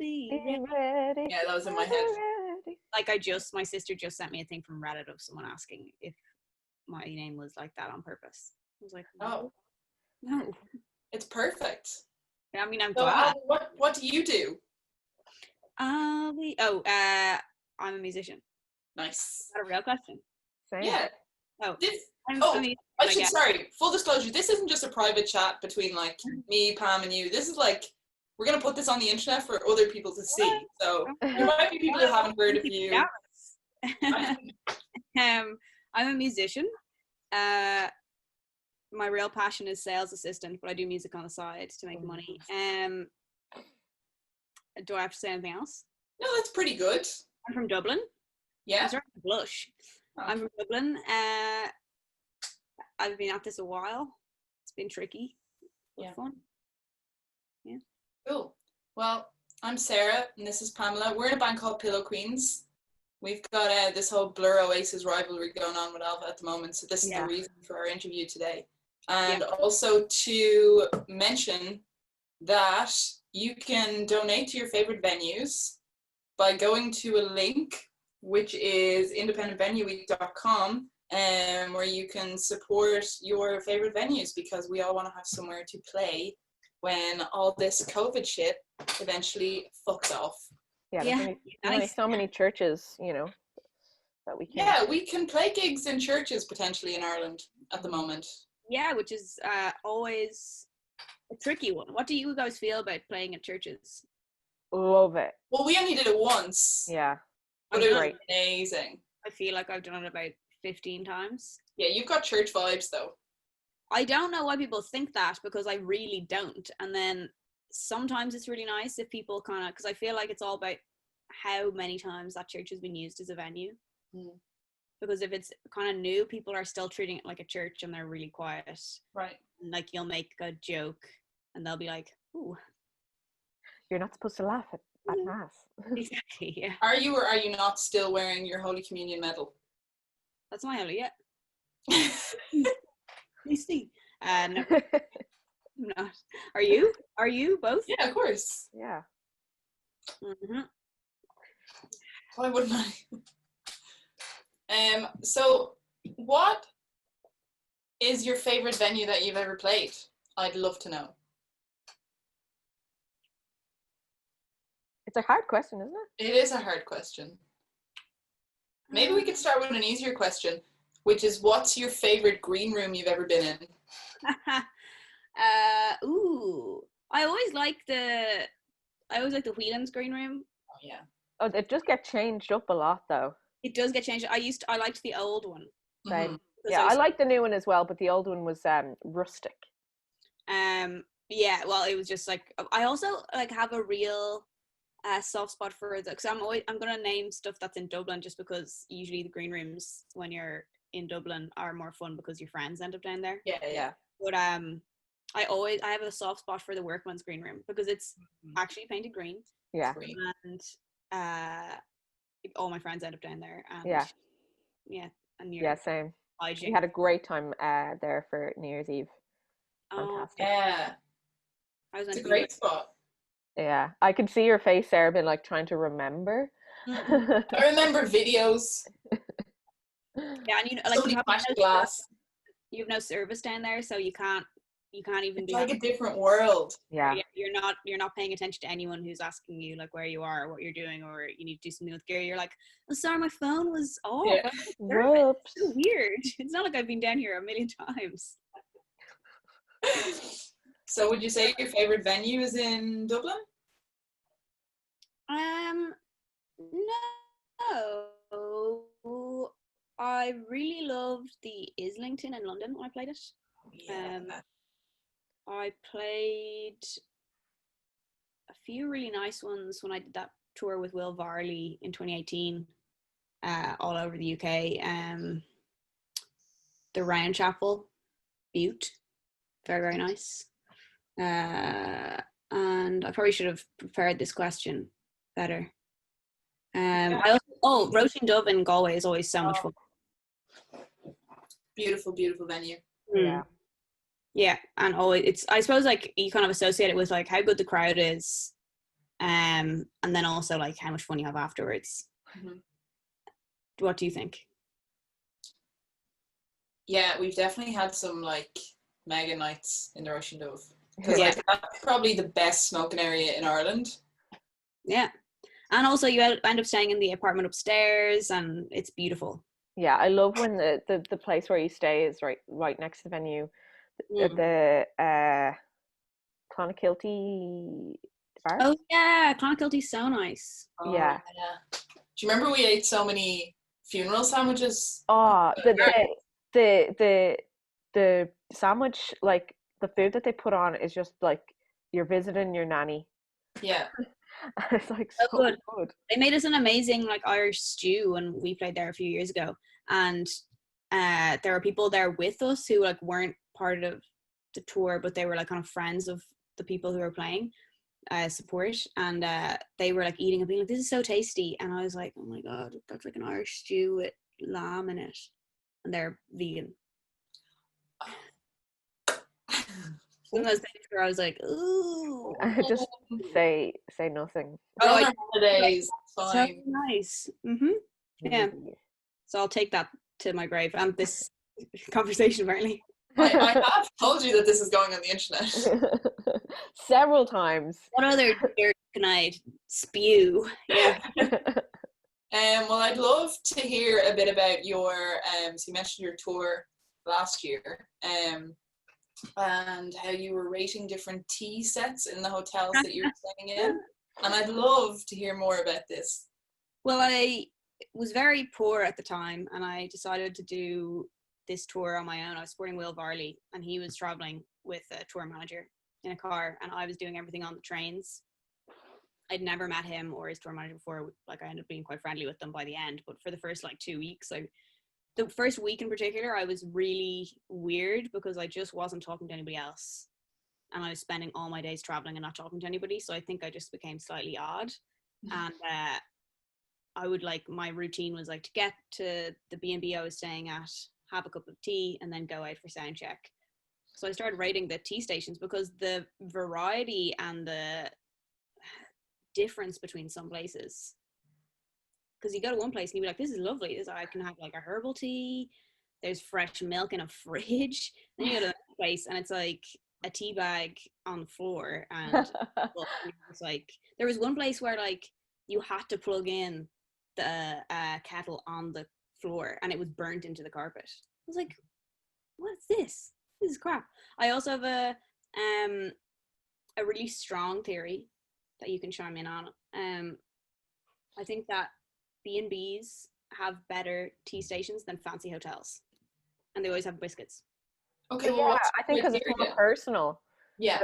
be ready. Yeah, that was in my head. Ready. Like my sister just sent me a thing from Reddit of someone asking if my name was like that on purpose. I was like, Oh, no. it's perfect. I mean, I'm So, glad. what do you do? I'm a musician. Nice. Is that a real question? Same. Yeah. Oh, Sorry, full disclosure, this isn't just a private chat between like me, Pam, and you. This is like, we're going to put this on the internet for other people to see. So there might be people who haven't heard of you. I'm a musician. My real passion is sales assistant, but I do music on the side to make money. Do I have to say anything else? No, that's pretty good. I'm from Dublin. Yeah. I'm starting to blush. Oh. I'm from Dublin. I've been at this a while. It's been tricky, but fun. Yeah. Cool. Well, I'm Sarah, and this is Pamela. We're in a band called Pillow Queens. We've got this whole Blur Oasis rivalry going on with Alva at the moment, so this is the reason for our interview today. And also to mention that you can donate to your favorite venues by going to a link, which is independentvenueweek.com, where you can support your favorite venues, because we all want to have somewhere to play when all this COVID shit eventually fucks off. Yeah, there's so many churches, that we can. Yeah, we can play gigs in churches potentially in Ireland at the moment. Yeah, which is always a tricky one. What do you guys feel about playing at churches? Love it. Well, we only did it once. Yeah. But it was amazing. I feel like I've done it about 15 times. Yeah, you've got church vibes though. I don't know why people think that, because I really don't. And then sometimes it's really nice if people kind of, because I feel like it's all about how many times that church has been used as a venue. Mm. Because if it's kind of new, people are still treating it like a church and they're really quiet. Right. And like you'll make a joke and they'll be like, ooh. You're not supposed to laugh at mass. Exactly, yeah. Are you or are you not still wearing your Holy Communion medal? That's my Holy, yeah. You see. No, I'm not. Are you? Are you both? Yeah, of course. Yeah. Mm-hmm. Why wouldn't I? So what is your favorite venue that you've ever played? I'd love to know. It's a hard question, isn't it? It is a hard question. Maybe we could start with an easier question, which is, what's your favorite green room you've ever been in? I always like the Whelan's green room. Oh yeah. Oh, it just gets changed up a lot though. It does get changed. I liked the old one. Mm-hmm. Yeah, I like the new one as well, but the old one was rustic. Yeah, well, it was just like, I also like have a real soft spot for it, because I'm gonna name stuff that's in Dublin, just because usually the green rooms when you're in Dublin are more fun because your friends end up down there. Yeah. But I have a soft spot for the Workman's green room because it's actually painted green. Yeah. And all my friends end up down there. And yeah, same. Hygiene. We had a great time there for New Year's Eve. Fantastic. Yeah. It's a great spot. Yeah, I could see your face, Sarah, been like trying to remember. I remember videos. Yeah, and you have no service down there, so you can't even. It's like a different world. Yeah. You're not paying attention to anyone who's asking you like where you are, or what you're doing, or you need to do something with gear. You're like, oh, sorry, my phone was off. Yeah. Whoops. It's so weird. It's not like I've been down here a million times. So would you say your favorite venue is in Dublin? No. I really loved the Islington in London when I played it. Yeah. I played a few really nice ones when I did that tour with Will Varley in 2018, all over the UK. The Round Chapel, Butte, very, very nice. And I probably should have prepared this question better. Roisin Dove in Galway is always so much fun. Beautiful, beautiful venue. Yeah, and always I suppose like you kind of associate it with like how good the crowd is, and then also like how much fun you have afterwards. Mm-hmm. What do you think? Yeah, we've definitely had some like mega nights in the Russian Dove, because like that's probably the best smoking area in Ireland. Yeah, and also you end up staying in the apartment upstairs, and it's beautiful. Yeah, I love when the place where you stay is right next to the venue. The Clonakilty bar. Oh yeah, Clonakilty's so nice. Oh, yeah. Do you remember we ate so many funeral sandwiches? Oh, the sandwich, like the food that they put on is just like you're visiting your nanny. Yeah. It's like so good. They made us an amazing like Irish stew when we played there a few years ago, and there were people there with us who like weren't part of the tour, but they were like kind of friends of the people who were playing, support, and they were like eating and being like, "This is so tasty," and I was like, "Oh my god, that's like an Irish stew with lamb in it," and they're vegan. One of those things where I was like, "Ooh." Just say nothing. Oh, holidays. So nice. Yeah. So I'll take that to my grave and this conversation apparently. I have told you that this is going on the internet. Several times. What other dirt can I spew? Yeah. Well, I'd love to hear a bit about your, so you mentioned your tour last year, and how you were rating different tea sets in the hotels that you were staying in. And I'd love to hear more about this. Well, I was very poor at the time, and I decided to do this tour on my own. I was supporting Will Varley, and he was traveling with a tour manager in a car, and I was doing everything on the trains. I'd never met him or his tour manager before. Like, I ended up being quite friendly with them by the end, but for the first like 2 weeks, the first week in particular, I was really weird because I just wasn't talking to anybody else, and I was spending all my days traveling and not talking to anybody. So I think I just became slightly odd. And I would like, my routine was like to get to the B&B I was staying at, have a cup of tea, and then go out for sound check. So I started rating the tea stations because the variety and the difference between some places, because you go to one place and you'll be like, this is lovely, I can have like a herbal tea, there's fresh milk in a fridge. Then you go to the place and it's like a tea bag on the floor, and it's like, there was one place where like you had to plug in the kettle on the floor and it was burnt into the carpet. I was like, what's this? This is crap. I also have a really strong theory that you can chime in on. I think that B&Bs have better tea stations than fancy hotels, and they always have biscuits. Okay, well, yeah, I think because it's more personal. Yeah,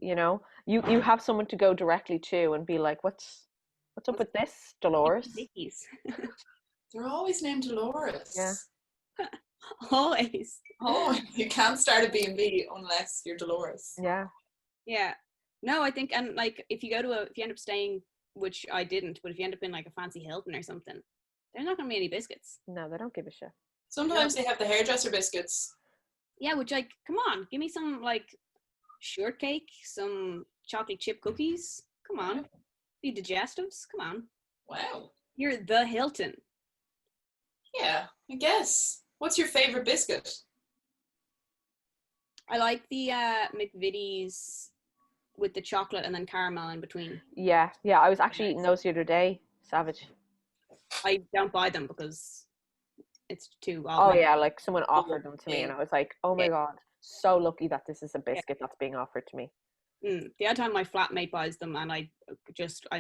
you know, you have someone to go directly to and be like, what's up with this, Dolores? They're always named Dolores. Yeah. Always. Oh, you can't start a B&B unless you're Dolores. Yeah. Yeah. No, I think, and like if you end up staying, which I didn't, but if you end up in like a fancy Hilton or something, there's not going to be any biscuits. No, they don't give a shit. Sometimes they have the hairdresser biscuits. Yeah, which like, come on, give me some like shortcake, some chocolate chip cookies. Come on. Be digestives. Come on. Wow. You're the Hilton. Yeah, I guess. What's your favorite biscuit? I like the McVitie's with the chocolate and then caramel in between. Yeah, I was actually eating those the other day. Savage. I don't buy them because it's too wild. Oh yeah, like someone offered them to me and I was like, oh my god, so lucky that this is a biscuit that's being offered to me. The other time my flatmate buys them, and I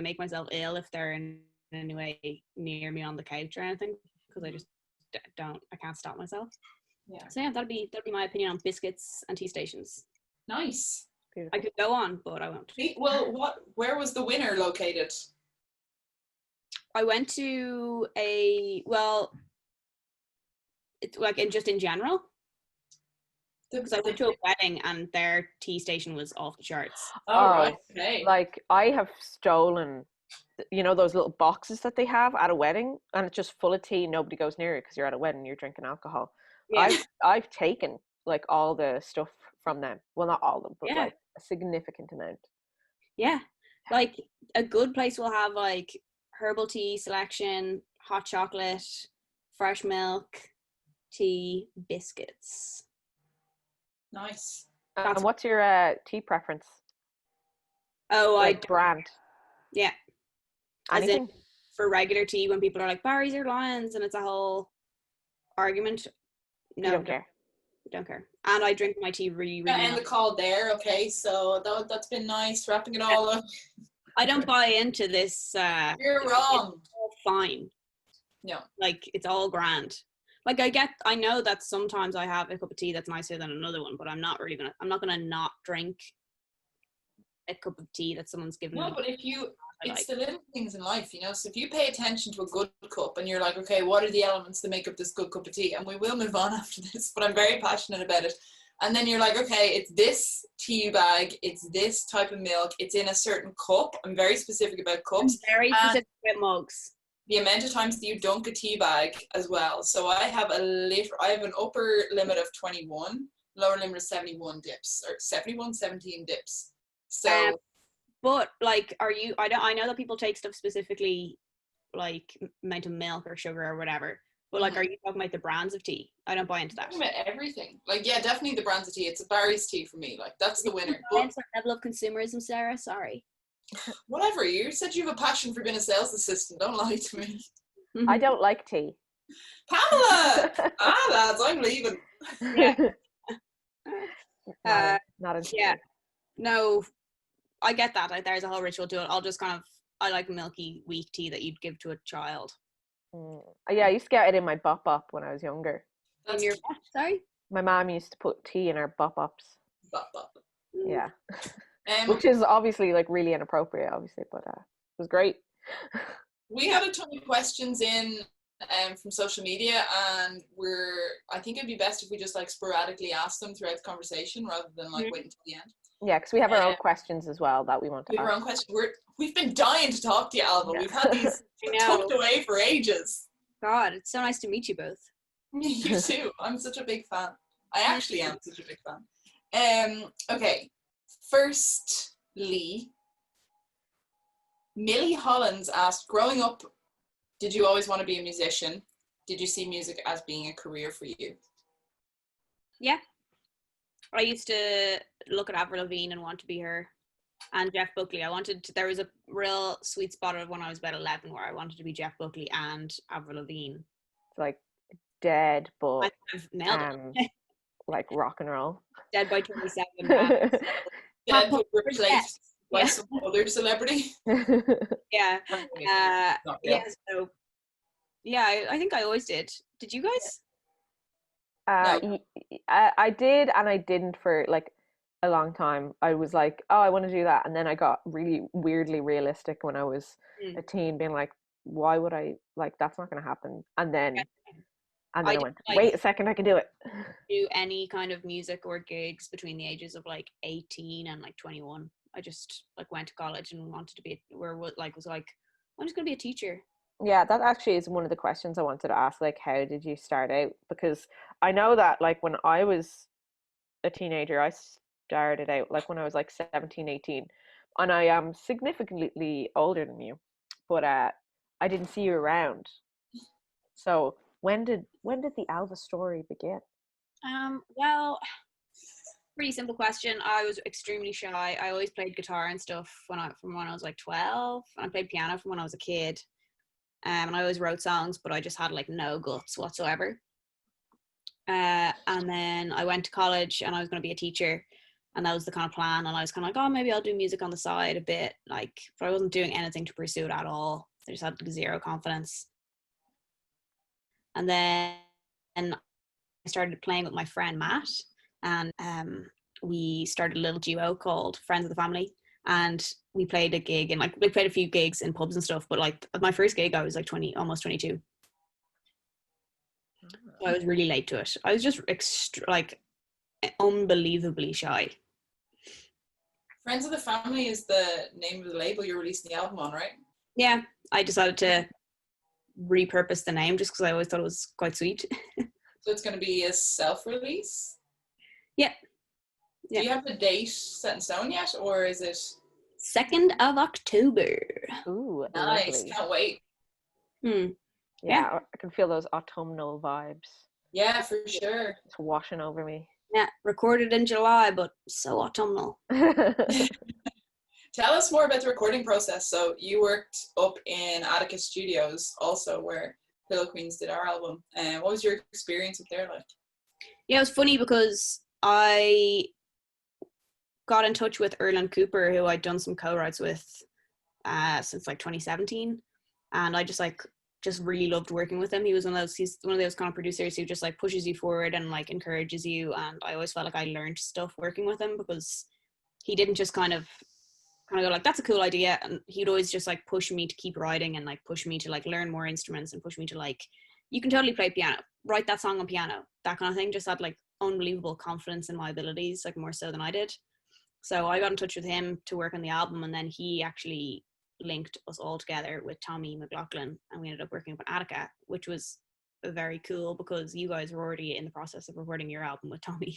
make myself ill if they're in any way near me on the couch or anything, because I just I can't stop myself. Yeah. So yeah, that'd be my opinion on biscuits and tea stations. Nice. Beautiful. I could go on, but I won't. Well, where was the winner located? I went to it's like in general. Because I went to a wedding and their tea station was off the charts. Oh, right. Okay. Like I have stolen, those little boxes that they have at a wedding, and it's just full of tea. Nobody goes near it because you're at a wedding. You're drinking alcohol. Yeah. I've taken like all the stuff from them. Well, not all of them, but like a significant amount. Yeah. Like a good place will have like herbal tea selection, hot chocolate, fresh milk, tea, biscuits. Nice. And what's your tea preference? Oh, like brand. Yeah. Anything? As in, for regular tea, when people are like Barry's or Lions, and it's a whole argument. No, you don't care. Don't care. And I drink my tea really, really And the call there. Okay, so that's been nice. Wrapping it all up. I don't buy into this. You're wrong. It's all fine. No. Like, it's all grand. Like, I know that sometimes I have a cup of tea that's nicer than another one, but I'm not gonna not drink a cup of tea that someone's given me. No, but it's the little things in life, you know. So if you pay attention to a good cup and you're like, okay, what are the elements that make up this good cup of tea? And we will move on after this, but I'm very passionate about it. And then you're like, okay, it's this tea bag, it's this type of milk, it's in a certain cup. I'm very specific about cups. I'm very specific about mugs. The amount of times that you dunk a tea bag as well. So I have an upper limit of 21, lower limit of 71 dips, or 17 dips. So but like, I know that people take stuff specifically like amount of milk or sugar or whatever. But like, are you talking about the brands of tea? I don't buy into that. I'm talking about everything. Like, yeah, definitely the brands of tea. It's a Barry's tea for me. Like, that's the winner. But level of consumerism, Sarah. Sorry. Whatever. You said you have a passion for being a sales assistant. Don't lie to me. I don't like tea. Pamela! Lads, I'm leaving. Yeah. Not into yeah. tea. No, I get that. Like, there's a whole ritual to it. I like milky, weak tea that you'd give to a child. Yeah, I used to get it in my bop when I was younger. In your what? Sorry? My mom used to put tea in her bop-ups. Bop. Yeah. Which is obviously like really inappropriate, obviously, but it was great. We had a ton of questions in from social media, and I think it'd be best if we just like sporadically ask them throughout the conversation rather than like wait until the end. Yeah, because we have our own questions as well that we want to ask. We have our own questions. We've been dying to talk to you, Alva. Yeah. We've had these tucked away for ages. God, it's so nice to meet you both. You too. I'm such a big fan. I actually am such a big fan. Okay. Firstly, Millie Hollins asked, growing up, did you always want to be a musician? Did you see music as being a career for you? Yeah. I used to look at Avril Lavigne and want to be her, and Jeff Buckley. There was a real sweet spot of when I was about 11 where I wanted to be Jeff Buckley and Avril Lavigne. It's like dead, but like rock and roll. Dead by 27. Dead but replaced by some other celebrity. Yeah. So I think I always did. Did you guys? No. I did and I didn't for like a long time. I was like, oh, I want to do that, and then I got really weirdly realistic when I was a teen, being like, why would I, like, that's not going to happen. And then I went, wait a second, I can do it. Do any kind of music or gigs between the ages of like 18 and like 21. I just like went to college and wanted to be I'm just going to be a teacher. Yeah, that actually is one of the questions I wanted to ask, like, how did you start out? Because I know that like when I was a teenager, I started out like when I was like 17, 18, and I am significantly older than you, but I didn't see you around. So when did the Alva story begin? Well, pretty simple question. I was extremely shy. I always played guitar and stuff from when I was like 12, and I played piano from when I was a kid. And I always wrote songs, but I just had like no guts whatsoever. And then I went to college and I was going to be a teacher, and that was the kind of plan. And I was kind of like, oh, maybe I'll do music on the side a bit, like, but I wasn't doing anything to pursue it at all. I just had zero confidence. And then I started playing with my friend Matt, and we started a little duo called Friends of the Family. And we played a gig, and like we played a few gigs in pubs and stuff, but like my first gig I was like almost 22. So I was really late to it. I was just unbelievably shy. Friends of the Family is the name of the label you're releasing the album on, right? Yeah, I decided to repurpose the name just because I always thought it was quite sweet. So it's going to be a self-release? Yeah. Do you have the date set in stone yet, or is it? 2nd of October. Ooh, Nice. lovely. Can't wait. Yeah, I can feel those autumnal vibes. Yeah, for sure. It's washing over me. Yeah, recorded in July, but so autumnal. Tell us more about the recording process. So you worked up in Attica Studios, also where Pillow Queens did our album. And what was your experience up there like? Yeah, it was funny because I got in touch with Erland Cooper, who I'd done some co-writes with since like 2017, and I just really loved working with him. He's one of those kind of producers who just like pushes you forward and like encourages you, and I always felt like I learned stuff working with him because he didn't just kind of go like, that's a cool idea, and he'd always just like push me to keep writing and like push me to like learn more instruments and push me to like, you can totally play piano, write that song on piano, that kind of thing. Just had like unbelievable confidence in my abilities, like more so than I did. So I got in touch with him to work on the album, and then he actually linked us all together with Tommy McLaughlin, and we ended up working up in Attica, which was very cool because you guys were already in the process of recording your album with Tommy.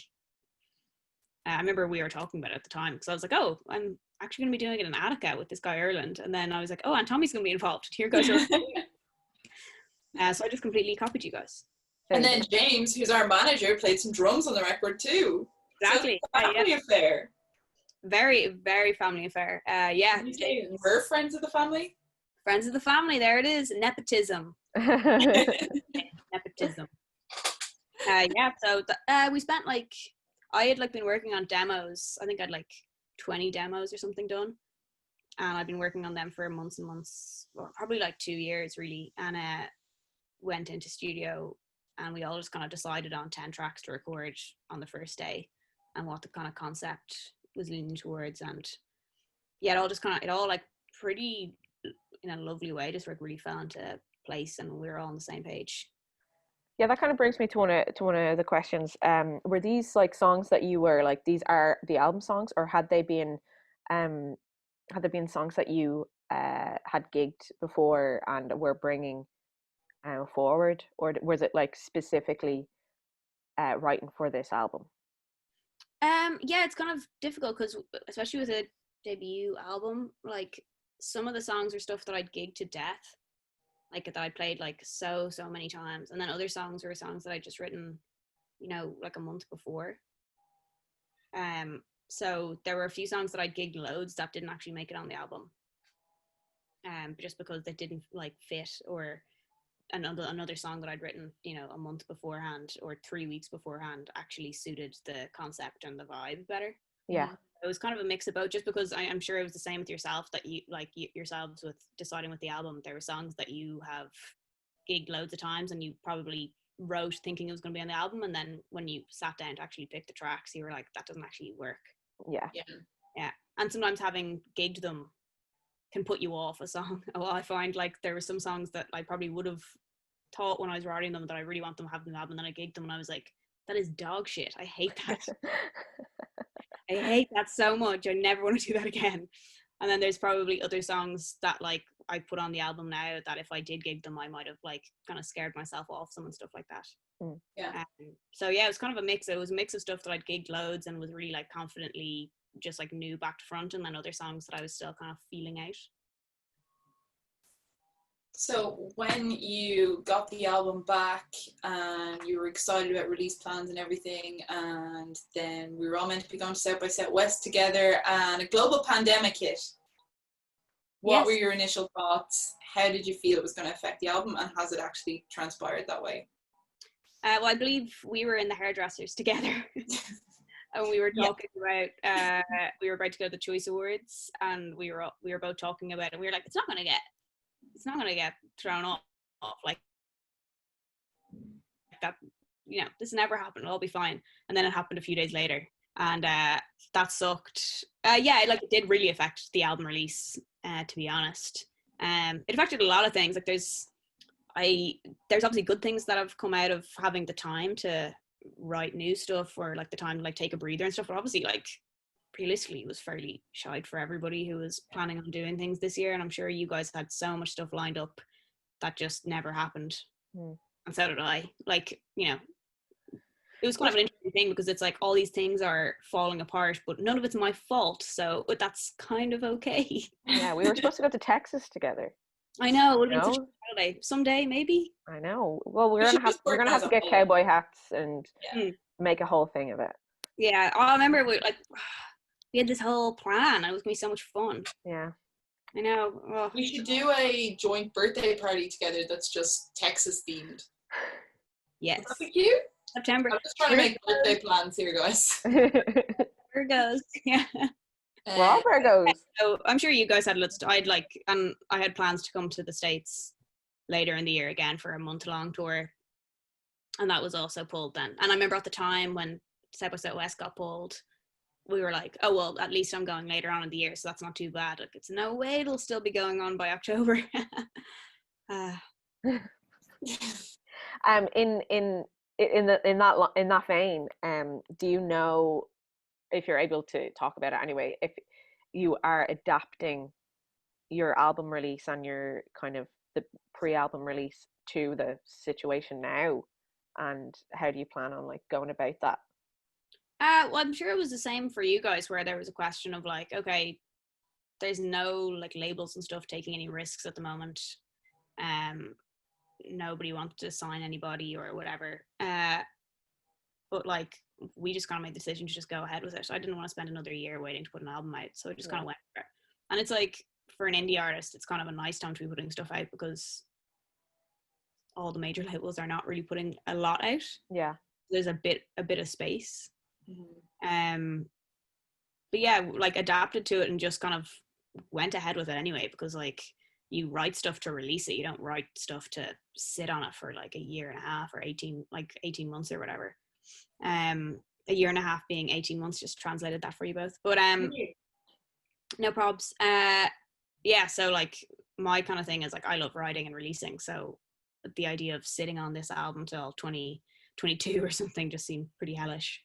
I remember we were talking about it at the time because I was like, oh, I'm actually going to be doing it in Attica with this guy Erland, and then I was like, oh, and Tommy's going to be involved. Here goes. So I just completely copied you guys. And then James, who's our manager, played some drums on the record too. Exactly. So family affair. Very, very family affair. Yeah. We're friends of the family. Friends of the family. There it is. Nepotism. Nepotism. Yeah. So we spent like, I had like been working on demos. I think I'd like 20 demos or something done, and I've been working on them for months and months, or probably like 2 years really. And went into studio, and we all just kind of decided on 10 tracks to record on the first day, and what the kind of concept was leaning towards. And yeah, it all like pretty in a lovely way just like really fell into place, and we were all on the same page. Yeah, that kind of brings me to one of the questions. Were these like songs that you were like, these are the album songs, or had they been songs that you had gigged before and were bringing forward, or was it like specifically writing for this album? Yeah, it's kind of difficult because especially with a debut album, like some of the songs are stuff that I'd gigged to death, like that I played like so many times, and then other songs were songs that I'd just written, like a month before. So there were a few songs that I'd gigged loads that didn't actually make it on the album, just because they didn't like fit, or another song that I'd written, a month beforehand or 3 weeks beforehand actually suited the concept and the vibe better. Yeah. It was kind of a mix of both, just because I'm sure it was the same with yourself, that you like yourselves with deciding with the album. There were songs that you have gigged loads of times and you probably wrote thinking it was going to be on the album, and then when you sat down to actually pick the tracks, you were like, that doesn't actually work. Yeah. And sometimes having gigged them can put you off a song. Well, I find like there were some songs that I probably would have thought when I was writing them that I really want them to have the album, and then I gigged them and I was like, that is dog shit. I hate that. I hate that so much. I never want to do that again. And then there's probably other songs that like I put on the album now that if I did gig them, I might have like kind of scared myself off some and stuff like that. Yeah. So yeah, it was kind of a mix. It was a mix of stuff that I'd gigged loads and was really like confidently just like knew back to front, and then other songs that I was still kind of feeling out. So when you got the album back and you were excited about release plans and everything, and then we were all meant to be going to South by Southwest together, and a global pandemic hit, what were your initial thoughts? How did you feel it was going to affect the album, and has it actually transpired that way? Well, I believe we were in the hairdressers together. And we were talking about we were about to go to the Choice Awards, and we were both talking about it. We were like, it's not gonna get thrown off like that. This never happened. It'll all be fine. And then it happened a few days later, and that sucked. It did really affect the album release. To be honest, it affected a lot of things. Like there's obviously good things that have come out of having the time to write new stuff, or like the time to like take a breather and stuff, but obviously like realistically it was fairly shite for everybody who was planning on doing things this year, and I'm sure you guys had so much stuff lined up that just never happened. And so did I. Like, it was kind of an interesting thing because it's like all these things are falling apart, but none of it's my fault, so that's kind of okay. Yeah, we were supposed to go to Texas together. I know, it would have been such a holiday. Someday, maybe. I know. Well, we're gonna have to get cowboy hats and make a whole thing of it. Yeah, I remember we had this whole plan. It was gonna be so much fun. Yeah, I know. Oh. We should do a joint birthday party together that's just Texas themed. Yes. Would that be cute? September. I'm just trying to make birthday plans here, guys. Virgos. Yeah. We're all Virgos. So I'm sure you guys had I had plans to come to the States later in the year again for a month-long tour, and that was also pulled then. And I remember at the time when South by Southwest got pulled, we were like, oh well, at least I'm going later on in the year, so that's not too bad. Like, it's no way it'll still be going on by October. In that vein, do you know, if you're able to talk about it anyway, if you are adapting your album release and your kind of the pre-album release to the situation now, and how do you plan on like going about that? Well, I'm sure it was the same for you guys, where there was a question of like, okay, there's no like labels and stuff taking any risks at the moment. Nobody wanted to sign anybody or whatever. But like, we just kind of made the decision to just go ahead with it. So I didn't want to spend another year waiting to put an album out. So I just kind of went for it. And it's like, for an indie artist, it's kind of a nice time to be putting stuff out because all the major labels are not really putting a lot out. Yeah. There's a bit of space. Mm-hmm. But yeah, like adapted to it and just kind of went ahead with it anyway, because like you write stuff to release it. You don't write stuff to sit on it for like a year and a half or 18 months or whatever. A year and a half being 18 months, just translated that for you both. But no probs. Yeah, so like my kind of thing is like I love writing and releasing, so the idea of sitting on this album till 2022 or something just seemed pretty hellish.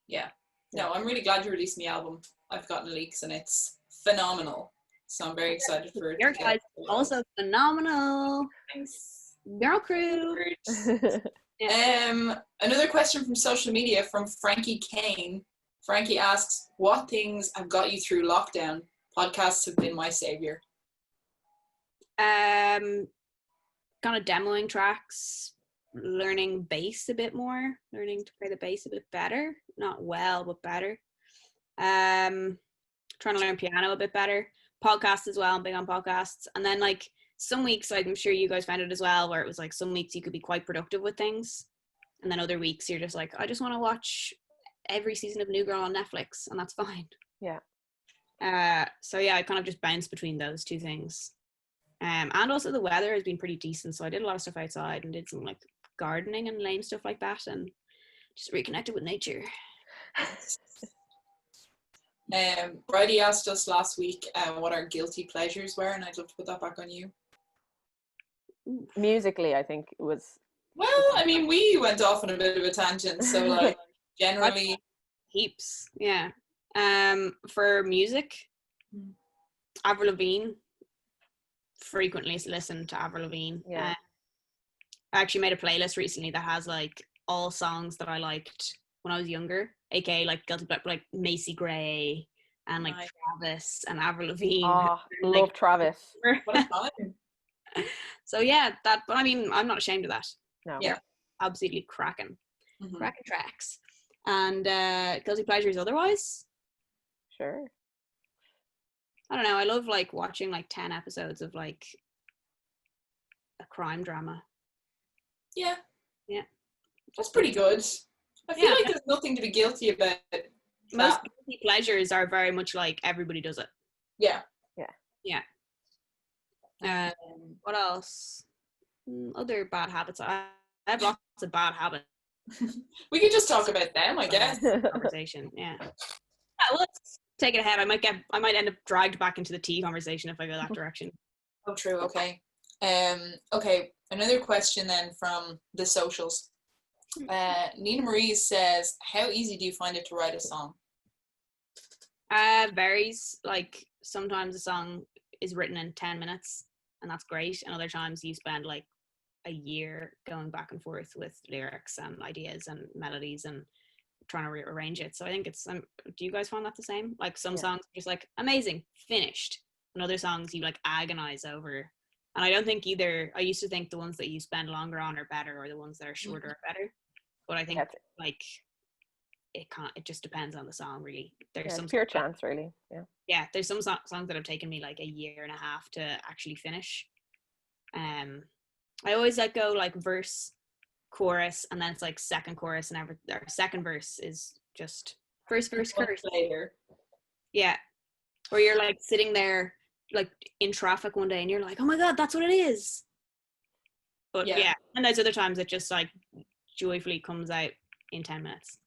Yeah. No, I'm really glad you're releasing the album. I've gotten leaks and it's phenomenal. So I'm very excited for it. Your guys also phenomenal. Thanks. Girl crew. Another question from social media from Frankie Kane. Frankie asks, what things have got you through lockdown? Podcasts have been my savior. Kind of demoing tracks, learning bass a bit more, learning to play the bass a bit better. Not well, but better. Trying to learn piano a bit better. Podcasts as well. I'm big on podcasts. And then like some weeks, I'm sure you guys found it as well, where it was like some weeks you could be quite productive with things. And then other weeks you're just like, I just want to watch every season of New Girl on Netflix, and that's fine. Yeah. So yeah, I kind of just bounced between those two things. And also the weather has been pretty decent, so I did a lot of stuff outside and did some like gardening and lame stuff like that, and just reconnected with nature. Brady asked us last week what our guilty pleasures were, and I'd love to put that back on you. Musically, I think it was. Well, I mean, we went off on a bit of a tangent, so like generally heaps. Yeah. For music, Avril Lavigne. Frequently listen to Avril Lavigne. Yeah. I actually made a playlist recently that has like all songs that I liked when I was younger, aka like guilty pleasure, like Macy Gray and like Travis and Avril Lavigne. Oh, love like, Travis. What a time. So yeah, that. But I mean, I'm not ashamed of that. No. Yeah, absolutely cracking tracks. And guilty pleasures otherwise. Sure. I don't know. I love like watching like 10 episodes of like a crime drama. Yeah. Yeah. That's pretty good. I feel like there's nothing to be guilty about. Most guilty pleasures are very much like everybody does it. Yeah. Yeah. Yeah. What else? Other bad habits. I have lots of bad habits. We could just talk about them, I guess. Conversation. Yeah. Let's take it ahead. I might end up dragged back into the tea conversation if I go that direction. Oh, true. Okay. Okay. Another question then from the socials. Nina Marie says, how easy do you find it to write a song? Varies. Like sometimes a song is written in 10 minutes and that's great, and other times you spend like a year going back and forth with lyrics and ideas and melodies and trying to rearrange it. So I think it's do you guys find that the same? Like some songs are just like amazing, finished, and other songs you like agonize over. And I don't think either. I used to think the ones that you spend longer on are better, or the ones that are shorter are better. But I think like it just depends on the song, really. There's some pure chance, really. Yeah, there's some songs that have taken me like a year and a half to actually finish. I always like go like verse, chorus, and then it's like second chorus, and second verse is just first verse, chorus later. Yeah, or you're like sitting there like in traffic one day and you're like, oh my god, that's what it is. But yeah, and there's other times it just like joyfully comes out in 10 minutes.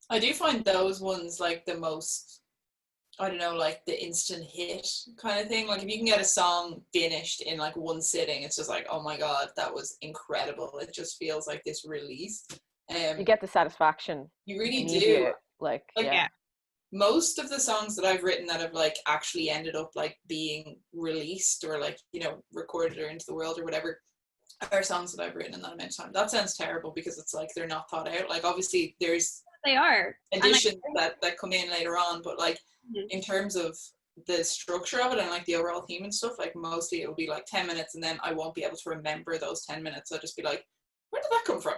I do find those ones like the most, I don't know, like the instant hit kind of thing. Like if you can get a song finished in like one sitting, it's just like, oh my god, that was incredible. It just feels like this release. You get the satisfaction. You really do. Like most of the songs that I've written that have like actually ended up like being released or like, you know, recorded or into the world or whatever are songs that I've written in that amount of time. That sounds terrible because it's like they're not thought out. Like obviously there's additions that come in later on, but like in terms of the structure of it and like the overall theme and stuff, like mostly it'll be like 10 minutes and then I won't be able to remember those 10 minutes. I'll just be like, where did that come from?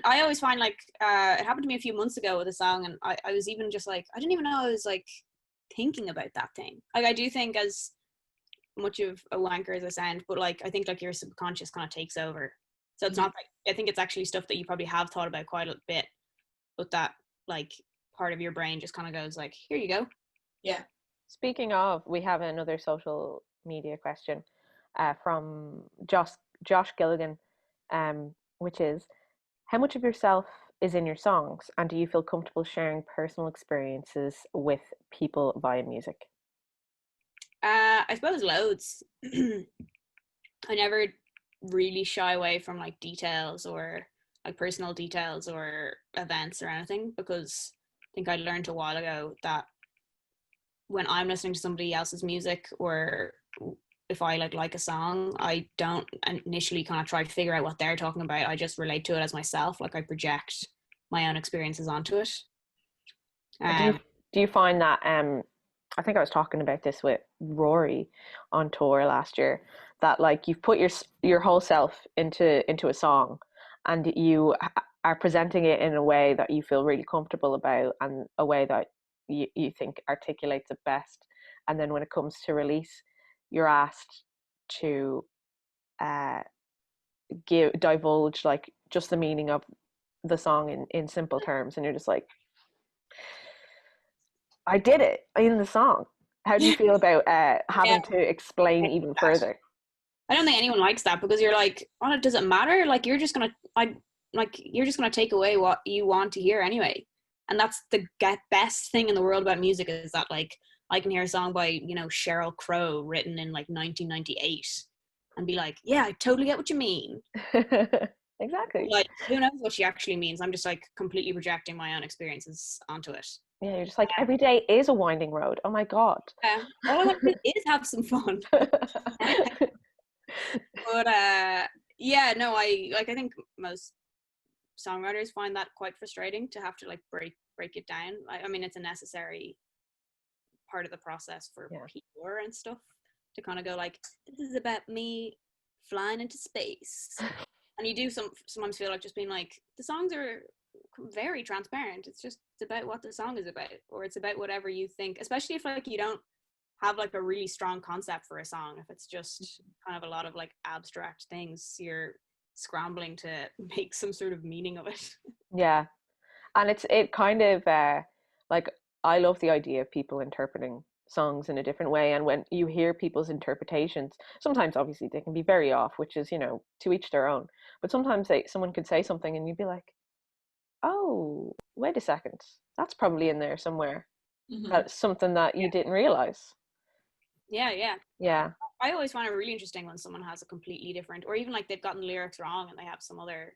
I always find like it happened to me a few months ago with a song, and I was even just like, I didn't even know I was like thinking about that thing. Like I do think, as much of a wanker as I sound, but like I think like your subconscious kind of takes over. So it's not like, I think it's actually stuff that you probably have thought about quite a bit, but that like part of your brain just kind of goes like, here you go. Yeah. Speaking of, we have another social media question from Josh Gilligan, which is, how much of yourself is in your songs, and do you feel comfortable sharing personal experiences with people via music? I suppose loads. I never really shy away from like details or like personal details or events or anything, because I think I learned a while ago that when I'm listening to somebody else's music, or if I like a song, I don't initially kind of try to figure out what they're talking about. I just relate to it as myself. Like I project my own experiences onto it. Do you find that I think I was talking about this with Rory on tour last year, that like you've put your whole self into a song, and you are presenting it in a way that you feel really comfortable about, and a way that you think articulates it best, and then when it comes to release, you're asked to divulge like just the meaning of the song in simple terms, and you're just like, I did it in the song. How do you feel about having to explain even further? I don't think anyone likes that, because you're like, oh, it doesn't matter. Like you're just gonna take away what you want to hear anyway. And that's the best thing in the world about music, is that like I can hear a song by, you know, Sheryl Crow written in like 1998 and be like, yeah, I totally get what you mean. Exactly. Like who knows what she actually means? I'm just like completely projecting my own experiences onto it. Yeah, you're just like, every day is a winding road. Oh my god. Yeah, all I want to do is have some fun. But yeah, no, I think most songwriters find that quite frustrating, to have to like break it down. I mean, it's a necessary part of the process for PR and stuff, to kind of go like, this is about me flying into space. And you do sometimes feel like just being like, the songs are very transparent. It's about what the song is about, or it's about whatever you think, especially if like you don't have like a really strong concept for a song. If it's just kind of a lot of like abstract things, you're scrambling to make some sort of meaning of it. Yeah. And it kind of like, I love the idea of people interpreting songs in a different way, and when you hear people's interpretations, sometimes obviously they can be very off, which is, you know, to each their own, but sometimes someone could say something and you'd be like, oh, wait a second, that's probably in there somewhere. That's something that you didn't realize. Yeah. I always find it really interesting when someone has a completely different, or even like they've gotten lyrics wrong and they have some other,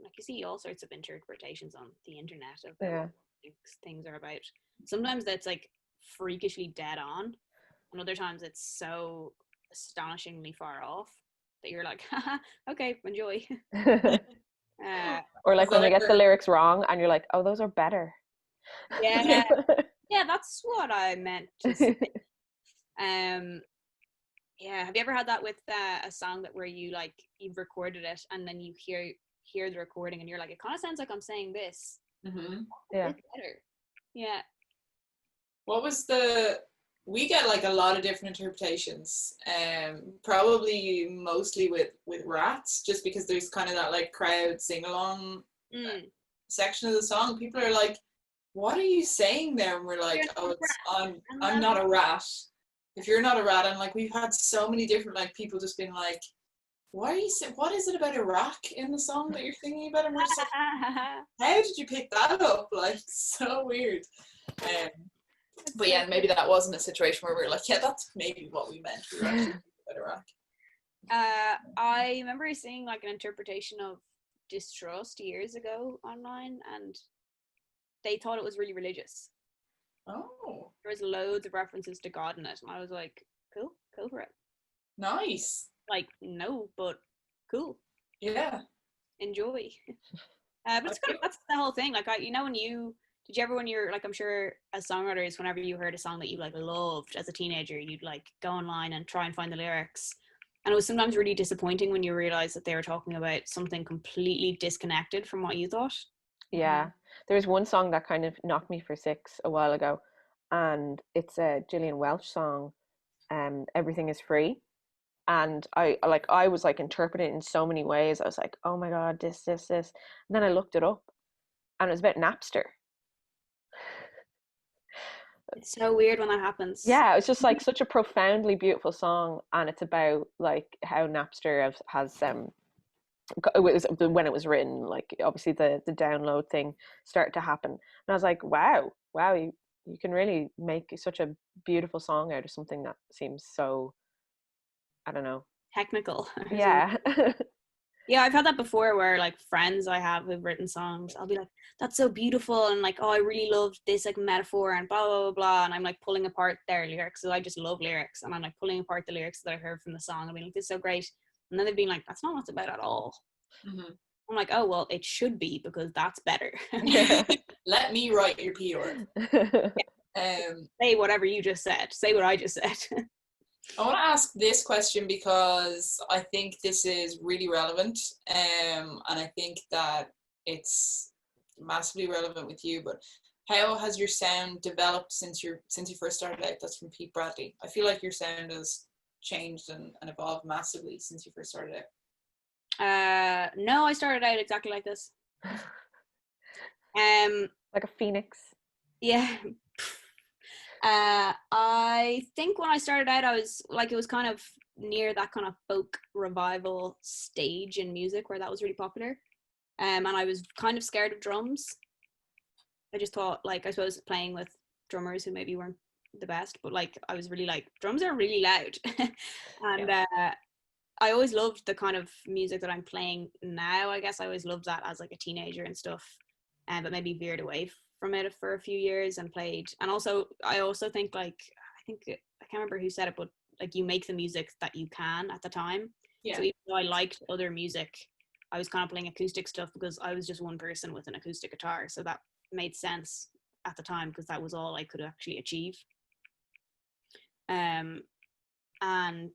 like you see all sorts of interpretations on the internet of what things are about. Sometimes that's like freakishly dead on, and other times it's so astonishingly far off. that you're like, haha, okay, enjoy. Or like when they get the lyrics wrong and you're like, oh, those are better. Yeah, yeah, that's what I meant to say. Yeah, have you ever had that with a song that where you like you've recorded it and then you hear the recording and you're like, it kind of sounds like I'm saying this. Yeah. It's better. Yeah. What was we get like a lot of different interpretations, probably mostly with Rats, just because there's kind of that like crowd sing along section of the song. People are like, what are you saying there? And we're like, oh, I'm not a rat. If you're not a rat, and like we've had so many different like people just being like, what is it about Iraq in the song that you're singing about? And we're just like, how did you pick that up? Like, so weird. But yeah, maybe that wasn't a situation where we were like, yeah, that's maybe what we meant. We were actually about Iraq. I remember seeing like an interpretation of Distrust years ago online, and they thought it was really religious. Oh. There was loads of references to God in it, and I was like, cool, go for it. Nice. Like, no, but cool. Yeah. Enjoy. But it's kind of, that's the whole thing. Like, when when you're like, I'm sure as songwriters, whenever you heard a song that you like loved as a teenager, you'd like go online and try and find the lyrics. And it was sometimes really disappointing when you realize that they were talking about something completely disconnected from what you thought. Yeah. There was one song that kind of knocked me for six a while ago, and it's a Gillian Welch song, Everything is Free. And I was like interpreting it in so many ways. I was like, oh my God, this. And then I looked it up and it was about Napster. It's so weird when that happens. Yeah, it's just like such a profoundly beautiful song, and it's about like how Napster has it was when it was written, like obviously the download thing started to happen, and I was like, wow, you can really make such a beautiful song out of something that seems so, I don't know, technical. Yeah. Yeah, I've had that before where like friends I have who've written songs, I'll be like, that's so beautiful, and like, oh, I really loved this like metaphor and blah blah blah blah, and I'm like pulling apart their lyrics, so I just love lyrics, and I'm like pulling apart the lyrics that I heard from the song. I mean, like, this is so great, and then they've been like, that's not what it's about at all. I'm like, oh well, it should be, because that's better. Let me write your PR. Say whatever you just said. Say what I just said. I want to ask this question because I think this is really relevant, and I think that it's massively relevant with you. But how has your sound developed since you first started out? That's from Pete Bradley. I feel like your sound has changed and evolved massively since you first started out. No, I started out exactly like this. Like a phoenix. Yeah. I think when I started out, I was like, it was kind of near that kind of folk revival stage in music where that was really popular. And I was kind of scared of drums. I just thought, like, I suppose playing with drummers who maybe weren't the best, but like, I was really like, drums are really loud. And I always loved the kind of music that I'm playing now. I guess I always loved that as like a teenager and stuff, but maybe veered away from it for a few years and played. And also, I also think like, I can't remember who said it, but like, you make the music that you can at the time. Yeah. So even though I liked other music, I was kind of playing acoustic stuff because I was just one person with an acoustic guitar. So that made sense at the time because that was all I could actually achieve. And I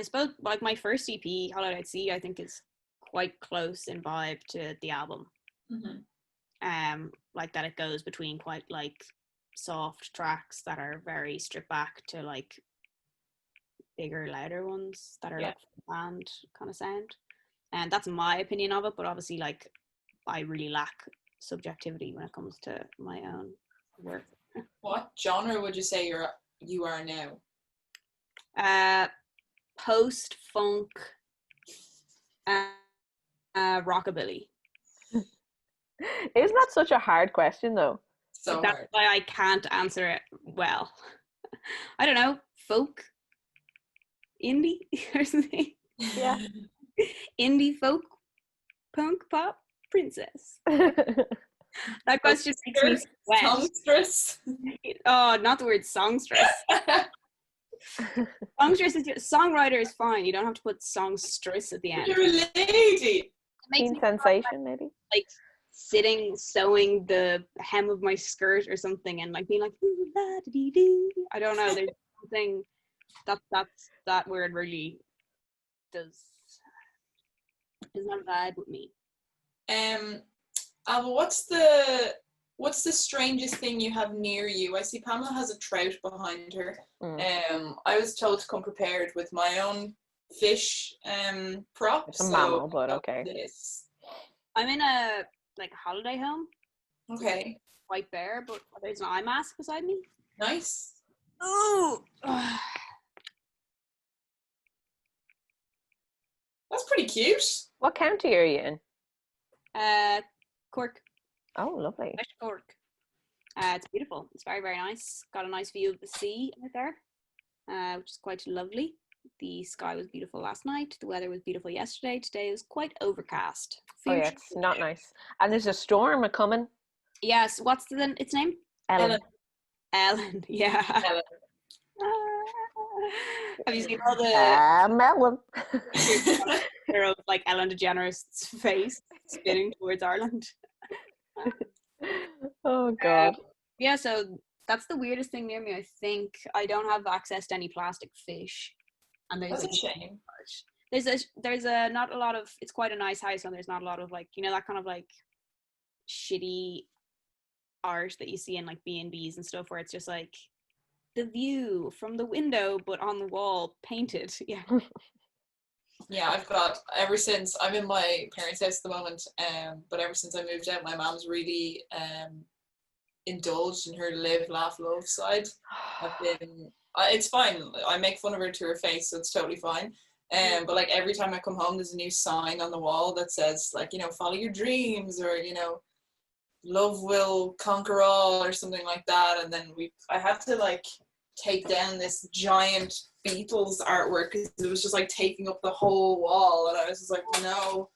suppose like my first EP, Hollowed Out Sea, I think is quite close in vibe to the album. Like that it goes between quite like soft tracks that are very stripped back to like bigger, louder ones that are like band kind of sound. And that's my opinion of it, but obviously like I really lack subjectivity when it comes to my own work. What genre would you say you are now? Post-funk, rockabilly. Isn't that such a hard question though? So that's hard. why I can't answer it well. I don't know, folk, indie or something. Yeah. Indie, folk, punk, pop, princess. That question makes me sweat. Songstress. Oh, not the word songstress. Songstress songwriter is fine. You don't have to put songstress at the end. You're a lady. It makes Teen me sensation, maybe. like sitting sewing the hem of my skirt or something and like being like I don't know. There's something that word really does not vibe with me. Alva, what's the strangest thing you have near you? I see Pamela has a trout behind her. I was told to come prepared with my own fish prop. It's a mammal, but okay. I'm in a holiday home. Okay. White bear, but there's an eye mask beside me. Nice. Oh. That's pretty cute. What county are you in? Cork. Oh, lovely. West Cork. It's beautiful. It's very, very nice. Got a nice view of the sea out there, which is quite lovely. The sky was beautiful last night. The weather was beautiful yesterday. Today was quite overcast. Oh yeah, it's not nice. And there's a storm coming. Yes. What's its name? Ellen. Yeah. Ellen. Have you seen all the Ellen. of like Ellen DeGeneres' face spinning towards Ireland? Oh God. Yeah, so that's the weirdest thing near me. I think I don't have access to any plastic fish, and there's That's a shame. There's a not a lot of. It's quite a nice house, and there's not a lot of like that kind of like shitty art that you see in like B&Bs and stuff, where it's just like the view from the window, but on the wall painted. Yeah. Yeah, I've got ever since I'm in my parents' house at the moment, but ever since I moved out, my mom's really indulged in her live, laugh, love side. It's fine. I make fun of her to her face, so it's totally fine. But like every time I come home, there's a new sign on the wall that says like follow your dreams, or love will conquer all, or something like that. And then I had to like take down this giant Beatles artwork because it was just like taking up the whole wall, and I was just like no.